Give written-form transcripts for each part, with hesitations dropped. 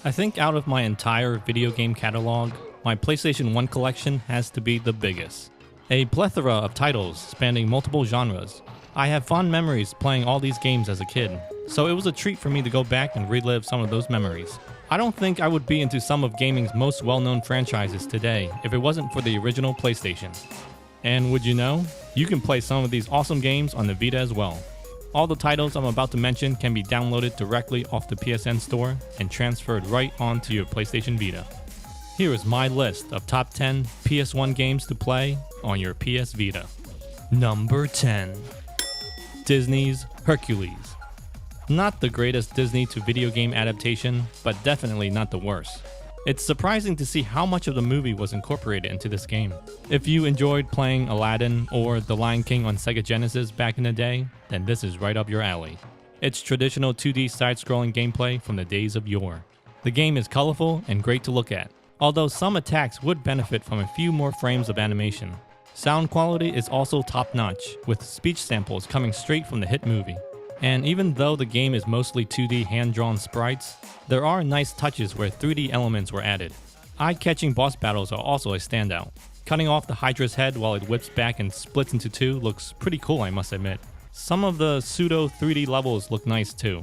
I think out of my entire video game catalog, my PlayStation 1 collection has to be the biggest. A plethora of titles spanning multiple genres. I have fond memories playing all these games as a kid, so it was a treat for me to go back and relive some of those memories. I don't think I would be into some of gaming's most well-known franchises today if it wasn't for the original PlayStation. And would you know, you can play some of these awesome games on the Vita as well. All the titles I'm about to mention can be downloaded directly off the PSN store and transferred right onto your PlayStation Vita. Here is my list of top 10 PS1 games to play on your PS Vita. Number 10. Disney's Hercules. Not the greatest Disney to video game adaptation, but definitely not the worst. It's surprising to see how much of the movie was incorporated into this game. If you enjoyed playing Aladdin or The Lion King on Sega Genesis back in the day, then this is right up your alley. It's traditional 2D side-scrolling gameplay from the days of yore. The game is colorful and great to look at, although some attacks would benefit from a few more frames of animation. Sound quality is also top-notch, with speech samples coming straight from the hit movie. And even though the game is mostly 2D hand-drawn sprites, there are nice touches where 3D elements were added. Eye-catching boss battles are also a standout. Cutting off the Hydra's head while it whips back and splits into two looks pretty cool, I must admit. Some of the pseudo 3D levels look nice too,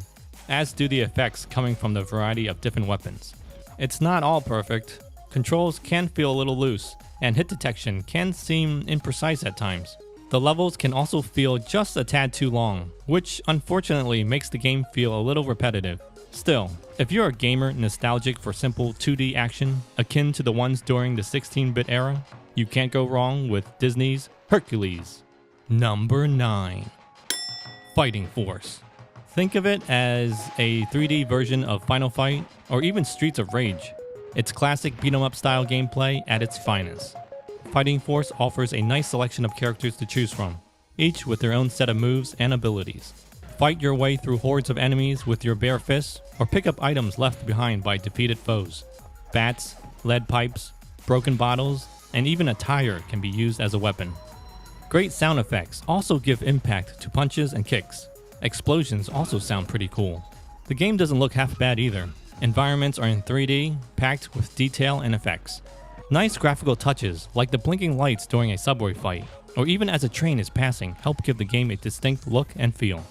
as do the effects coming from the variety of different weapons. It's not all perfect. Controls can feel a little loose, and hit detection can seem imprecise at times. The levels can also feel just a tad too long, which unfortunately makes the game feel a little repetitive. Still, if you're a gamer nostalgic for simple 2D action akin to the ones during the 16-bit era, you can't go wrong with Disney's Hercules. Number 9. Fighting Force. Think of it as a 3D version of Final Fight or even Streets of Rage. It's classic beat-em-up style gameplay at its finest. Fighting Force offers a nice selection of characters to choose from, each with their own set of moves and abilities. Fight your way through hordes of enemies with your bare fists, or pick up items left behind by defeated foes. Bats, lead pipes, broken bottles, and even a tire can be used as a weapon. Great sound effects also give impact to punches and kicks. Explosions also sound pretty cool. The game doesn't look half bad either. Environments are in 3D, packed with detail and effects. Nice graphical touches, like the blinking lights during a subway fight, or even as a train is passing, help give the game a distinct look and feel.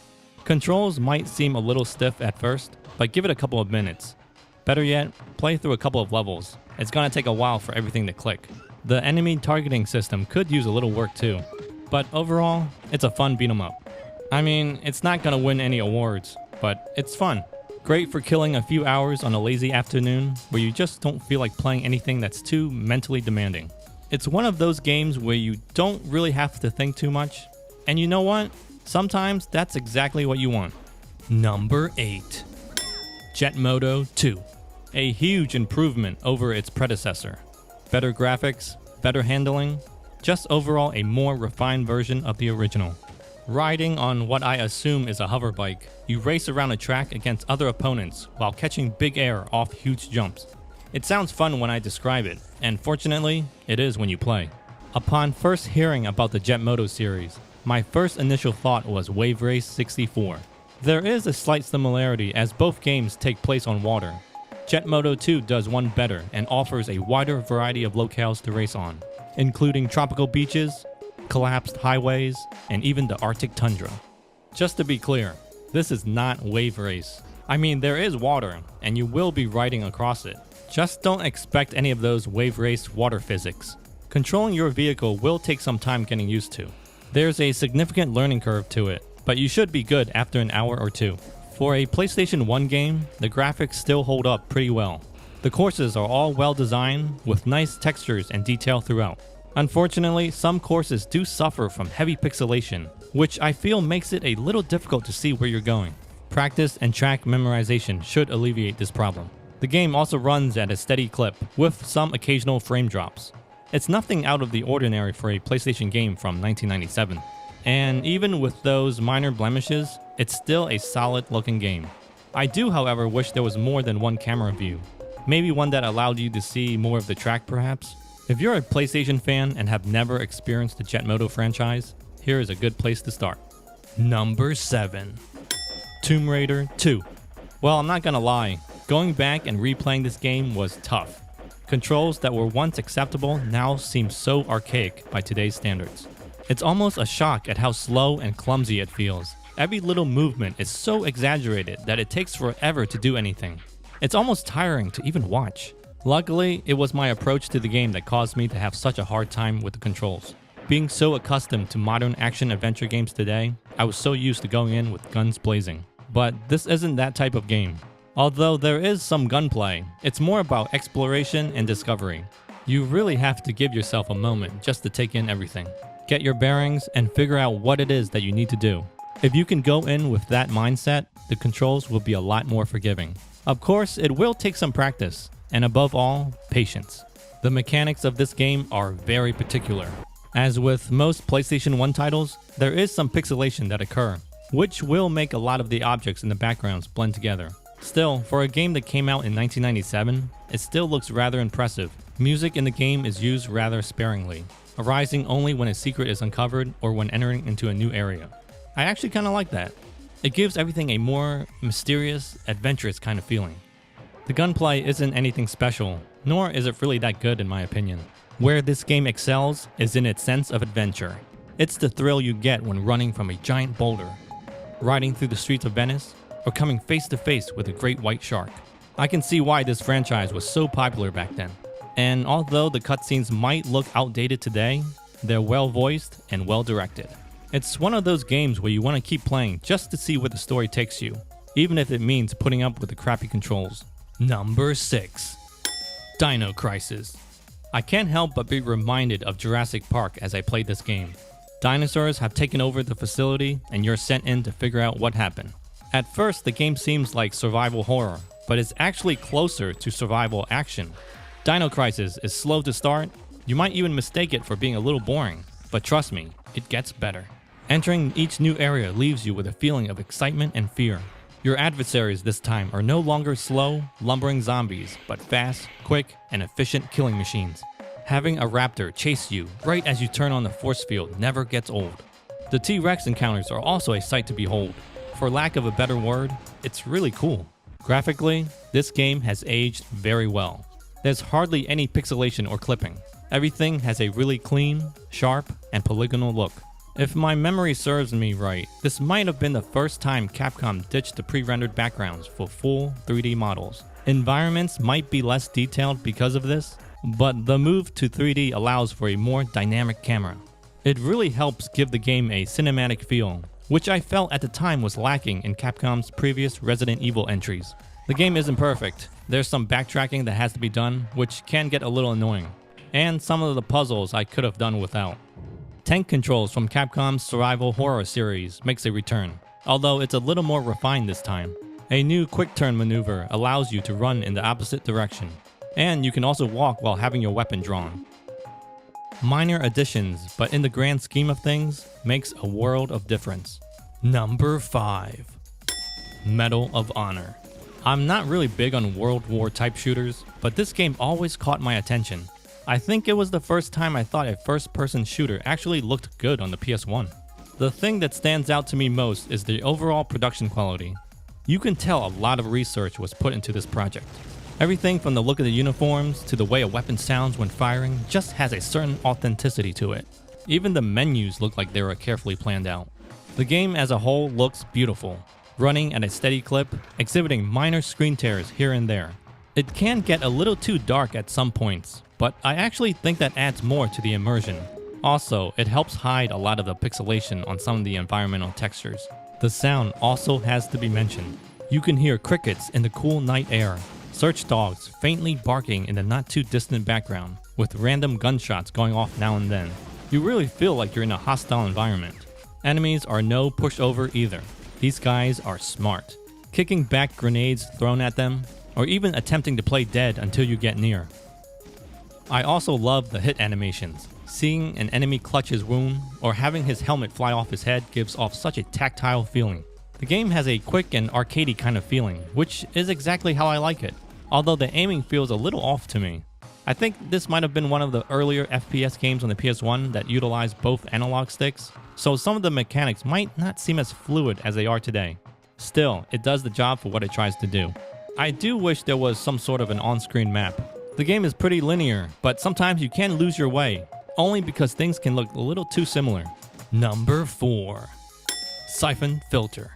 Controls might seem a little stiff at first, but give it a couple of minutes. Better yet, play through a couple of levels. It's gonna take a while for everything to click. The enemy targeting system could use a little work too, but overall, it's a fun beat 'em up. I mean, it's not gonna win any awards, but it's fun. Great for killing a few hours on a lazy afternoon where you just don't feel like playing anything that's too mentally demanding. It's one of those games where you don't really have to think too much, and you know what? Sometimes that's exactly what you want. Number 8. Jet Moto 2. A huge improvement over its predecessor. Better graphics, better handling, just overall a more refined version of the original. Riding on what I assume is a hover bike, you race around a track against other opponents while catching big air off huge jumps. It sounds fun when I describe it, and fortunately, it is when you play. Upon first hearing about the Jet Moto series, my first initial thought was Wave Race 64. There is a slight similarity as both games take place on water. Jet Moto 2 does one better and offers a wider variety of locales to race on, including tropical beaches, collapsed highways, and even the Arctic tundra. Just to be clear, this is not Wave Race. I mean, there is water, and you will be riding across it. Just don't expect any of those Wave Race water physics. Controlling your vehicle will take some time getting used to. There's a significant learning curve to it, but you should be good after an hour or two. For a PlayStation 1 game, the graphics still hold up pretty well. The courses are all well designed, with nice textures and detail throughout. Unfortunately, some courses do suffer from heavy pixelation, which I feel makes it a little difficult to see where you're going. Practice and track memorization should alleviate this problem. The game also runs at a steady clip, with some occasional frame drops. It's nothing out of the ordinary for a PlayStation game from 1997. And even with those minor blemishes, it's still a solid looking game. I do, however, wish there was more than one camera view. Maybe one that allowed you to see more of the track perhaps? If you're a PlayStation fan and have never experienced the Jet Moto franchise, here is a good place to start. Number 7. Tomb Raider 2. Well, I'm not gonna lie, Going back and replaying this game was tough. Controls that were once acceptable now seem so archaic by today's standards. It's almost a shock at how slow and clumsy it feels. Every little movement is so exaggerated that it takes forever to do anything. It's almost tiring to even watch. Luckily, it was my approach to the game that caused me to have such a hard time with the controls. Being so accustomed to modern action-adventure games today, I was so used to going in with guns blazing. But this isn't that type of game. Although there is some gunplay, it's more about exploration and discovery. You really have to give yourself a moment just to take in everything. Get your bearings and figure out what it is that you need to do. If you can go in with that mindset, the controls will be a lot more forgiving. Of course, it will take some practice, and above all, patience. The mechanics of this game are very particular. As with most PlayStation 1 titles, there is some pixelation that occur, which will make a lot of the objects in the backgrounds blend together. Still, for a game that came out in 1997, it still looks rather impressive. Music in the game is used rather sparingly, arising only when a secret is uncovered or when entering into a new area. I actually kind of like that. It gives everything a more mysterious, adventurous kind of feeling. The gunplay isn't anything special, nor is it really that good in my opinion. Where this game excels is in its sense of adventure. It's the thrill you get when running from a giant boulder, riding through the streets of Venice, or coming face to face with a great white shark. I can see why this franchise was so popular back then. And although the cutscenes might look outdated today, they're well voiced and well directed. It's one of those games where you want to keep playing just to see where the story takes you, even if it means putting up with the crappy controls. Number 6. Dino Crisis. I can't help but be reminded of Jurassic Park as I played this game. Dinosaurs have taken over the facility and you're sent in to figure out what happened. At first, the game seems like survival horror, but it's actually closer to survival action. Dino Crisis is slow to start. You might even mistake it for being a little boring, but trust me, it gets better. Entering each new area leaves you with a feeling of excitement and fear. Your adversaries this time are no longer slow, lumbering zombies, but fast, quick, and efficient killing machines. Having a raptor chase you right as you turn on the force field never gets old. The T-Rex encounters are also a sight to behold. For lack of a better word, it's really cool. Graphically, this game has aged very well. There's hardly any pixelation or clipping. Everything has a really clean, sharp, and polygonal look. If my memory serves me right, this might have been the first time Capcom ditched the pre-rendered backgrounds for full 3D models. Environments might be less detailed because of this, but the move to 3D allows for a more dynamic camera. It really helps give the game a cinematic feel, which I felt at the time was lacking in Capcom's previous Resident Evil entries. The game isn't perfect. There's some backtracking that has to be done, which can get a little annoying, and some of the puzzles I could have done without. Tank controls from Capcom's survival horror series makes a return, although it's a little more refined this time. A new quick turn maneuver allows you to run in the opposite direction, and you can also walk while having your weapon drawn. Minor additions, but in the grand scheme of things, makes a world of difference. Number 5. Medal of Honor. I'm not really big on World War type shooters, but this game always caught my attention. I think it was the first time I thought a first-person shooter actually looked good on the PS1. The thing that stands out to me most is the overall production quality. You can tell a lot of research was put into this project. Everything from the look of the uniforms to the way a weapon sounds when firing just has a certain authenticity to it. Even the menus look like they were carefully planned out. The game as a whole looks beautiful, running at a steady clip, exhibiting minor screen tears here and there. It can get a little too dark at some points, but I actually think that adds more to the immersion. Also, it helps hide a lot of the pixelation on some of the environmental textures. The sound also has to be mentioned. You can hear crickets in the cool night air, search dogs faintly barking in the not too distant background, with random gunshots going off now and then. You really feel like you're in a hostile environment. Enemies are no pushover either. These guys are smart, kicking back grenades thrown at them, or even attempting to play dead until you get near. I also love the hit animations. Seeing an enemy clutch his wound, or having his helmet fly off his head gives off such a tactile feeling. The game has a quick and arcadey kind of feeling, which is exactly how I like it, although the aiming feels a little off to me. I think this might have been one of the earlier FPS games on the PS1 that utilized both analog sticks, so some of the mechanics might not seem as fluid as they are today. Still, it does the job for what it tries to do. I do wish there was some sort of an on-screen map. The game is pretty linear, but sometimes you can lose your way, only because things can look a little too similar. Number 4. Siphon Filter.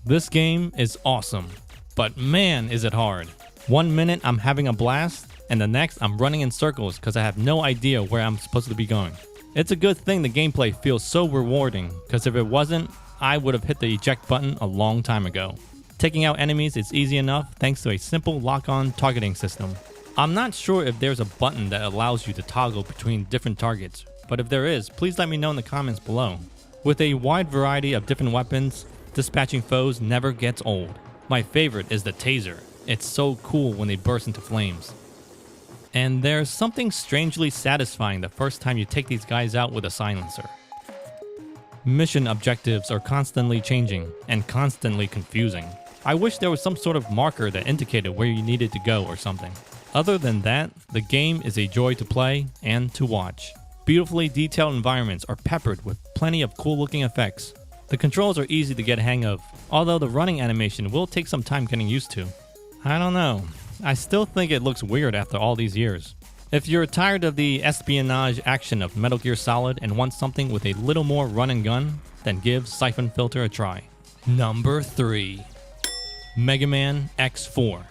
This game is awesome, but man is it hard. 1 minute I'm having a blast, and the next I'm running in circles because I have no idea where I'm supposed to be going. It's a good thing the gameplay feels so rewarding, because if it wasn't, I would have hit the eject button a long time ago. Taking out enemies is easy enough thanks to a simple lock-on targeting system. I'm not sure if there's a button that allows you to toggle between different targets, but if there is, please let me know in the comments below. With a wide variety of different weapons, dispatching foes never gets old. My favorite is the taser. It's so cool when they burst into flames. And there's something strangely satisfying the first time you take these guys out with a silencer. Mission objectives are constantly changing and constantly confusing. I wish there was some sort of marker that indicated where you needed to go or something. Other than that, the game is a joy to play and to watch. Beautifully detailed environments are peppered with plenty of cool looking effects. The controls are easy to get a hang of, although the running animation will take some time getting used to. I don't know. I still think it looks weird after all these years. If you're tired of the espionage action of Metal Gear Solid and want something with a little more run and gun, then give Siphon Filter a try. Number 3. Mega Man X4.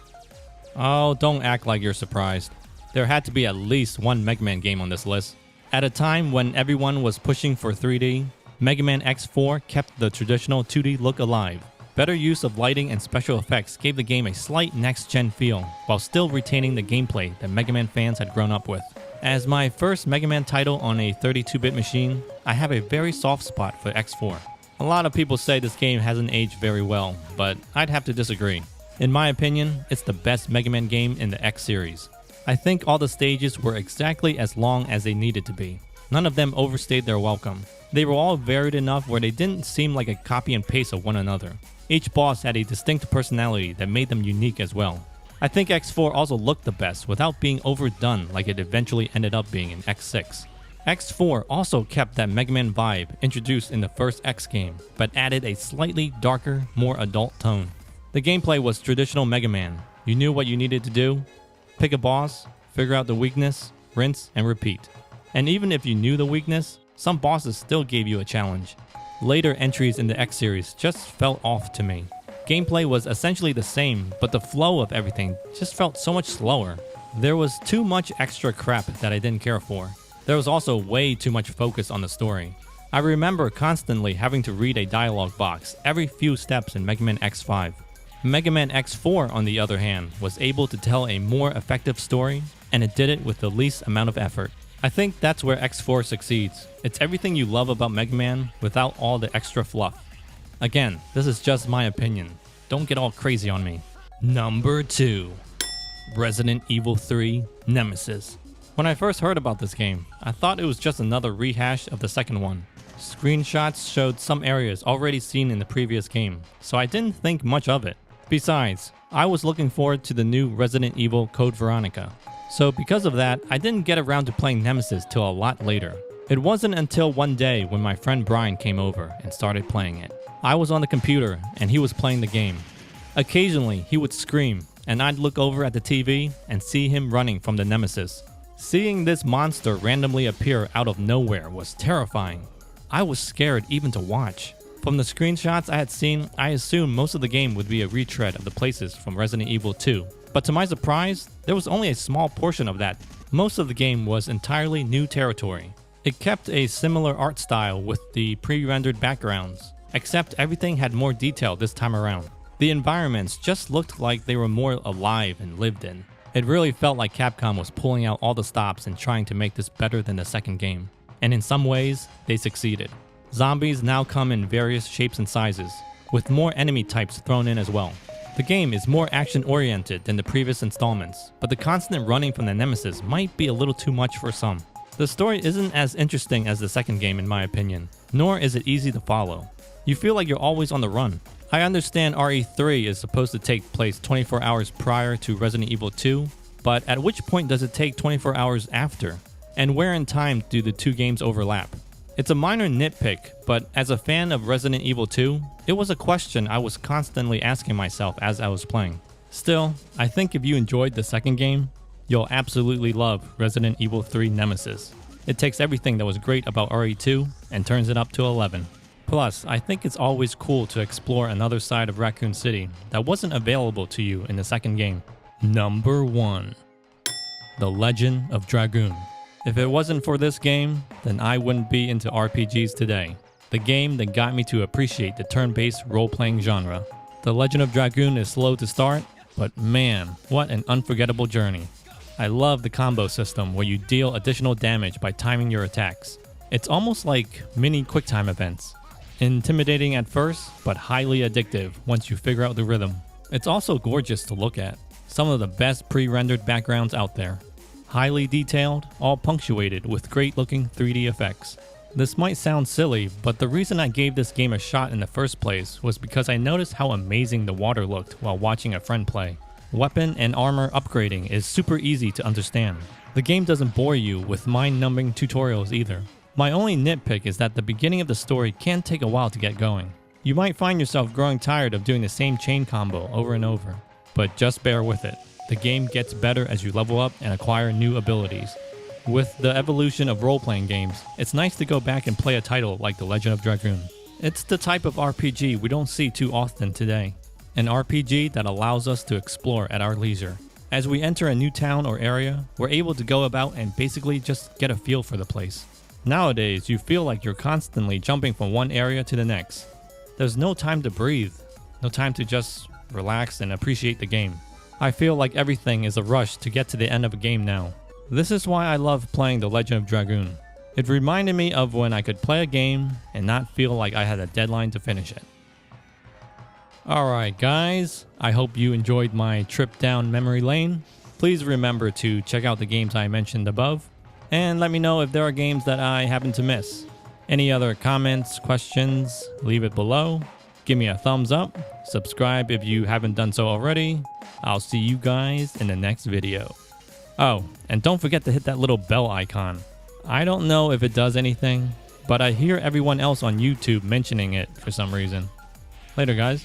Oh, don't act like you're surprised. There had to be at least one Mega Man game on this list. At a time when everyone was pushing for 3D, Mega Man X4 kept the traditional 2D look alive. Better use of lighting and special effects gave the game a slight next-gen feel, while still retaining the gameplay that Mega Man fans had grown up with. As my first Mega Man title on a 32-bit machine, I have a very soft spot for X4. A lot of people say this game hasn't aged very well, but I'd have to disagree. In my opinion, it's the best Mega Man game in the X series. I think all the stages were exactly as long as they needed to be. None of them overstayed their welcome. They were all varied enough where they didn't seem like a copy and paste of one another. Each boss had a distinct personality that made them unique as well. I think X4 also looked the best without being overdone like it eventually ended up being in X6. X4 also kept that Mega Man vibe introduced in the first X game, but added a slightly darker, more adult tone. The gameplay was traditional Mega Man. You knew what you needed to do. Pick a boss, figure out the weakness, rinse and repeat. And even if you knew the weakness, some bosses still gave you a challenge. Later entries in the X series just felt off to me. Gameplay was essentially the same, but the flow of everything just felt so much slower. There was too much extra crap that I didn't care for. There was also way too much focus on the story. I remember constantly having to read a dialogue box every few steps in Mega Man X5. Mega Man X4, on the other hand, was able to tell a more effective story, and it did it with the least amount of effort. I think that's where X4 succeeds. It's everything you love about Mega Man without all the extra fluff. Again, this is just my opinion. Don't get all crazy on me. Number 2. Resident Evil 3 Nemesis. When I first heard about this game, I thought it was just another rehash of the second one. Screenshots showed some areas already seen in the previous game, so I didn't think much of it. Besides, I was looking forward to the new Resident Evil Code Veronica. So because of that, I didn't get around to playing Nemesis till a lot later. It wasn't until one day when my friend Brian came over and started playing it. I was on the computer and he was playing the game. Occasionally, he would scream and I'd look over at the TV and see him running from the Nemesis. Seeing this monster randomly appear out of nowhere was terrifying. I was scared even to watch. From the screenshots I had seen, I assumed most of the game would be a retread of the places from Resident Evil 2. But to my surprise, there was only a small portion of that. Most of the game was entirely new territory. It kept a similar art style with the pre-rendered backgrounds, except everything had more detail this time around. The environments just looked like they were more alive and lived in. It really felt like Capcom was pulling out all the stops and trying to make this better than the second game. And in some ways, they succeeded. Zombies now come in various shapes and sizes, with more enemy types thrown in as well. The game is more action-oriented than the previous installments, but the constant running from the Nemesis might be a little too much for some. The story isn't as interesting as the second game in my opinion, nor is it easy to follow. You feel like you're always on the run. I understand RE3 is supposed to take place 24 hours prior to Resident Evil 2, but at which point does it take 24 hours after? And where in time do the two games overlap? It's a minor nitpick, but as a fan of Resident Evil 2, it was a question I was constantly asking myself as I was playing. Still, I think if you enjoyed the second game, you'll absolutely love Resident Evil 3 Nemesis. It takes everything that was great about RE2 and turns it up to 11. Plus, I think it's always cool to explore another side of Raccoon City that wasn't available to you in the second game. Number 1. The Legend of Dragoon. If it wasn't for this game, then I wouldn't be into RPGs today. The game that got me to appreciate the turn-based role-playing genre. The Legend of Dragoon is slow to start, but man, what an unforgettable journey. I love the combo system where you deal additional damage by timing your attacks. It's almost like mini QuickTime events. Intimidating at first, but highly addictive once you figure out the rhythm. It's also gorgeous to look at. Some of the best pre-rendered backgrounds out there. Highly detailed, all punctuated with great looking 3D effects. This might sound silly, but the reason I gave this game a shot in the first place was because I noticed how amazing the water looked while watching a friend play. Weapon and armor upgrading is super easy to understand. The game doesn't bore you with mind-numbing tutorials either. My only nitpick is that the beginning of the story can take a while to get going. You might find yourself growing tired of doing the same chain combo over and over, but just bear with it. The game gets better as you level up and acquire new abilities. With the evolution of role-playing games, it's nice to go back and play a title like The Legend of Dragoon. It's the type of RPG we don't see too often today. An RPG that allows us to explore at our leisure. As we enter a new town or area, we're able to go about and basically just get a feel for the place. Nowadays, you feel like you're constantly jumping from one area to the next. There's no time to breathe, no time to just relax and appreciate the game. I feel like everything is a rush to get to the end of a game now. This is why I love playing The Legend of Dragoon. It reminded me of when I could play a game and not feel like I had a deadline to finish it. Alright guys, I hope you enjoyed my trip down memory lane. Please remember to check out the games I mentioned above, and let me know if there are games that I happen to miss. Any other comments, questions, leave it below. Give me a thumbs up, subscribe if you haven't done so already. I'll see you guys in the next video. Oh, and don't forget to hit that little bell icon. I don't know if it does anything, but I hear everyone else on YouTube mentioning it for some reason. Later guys.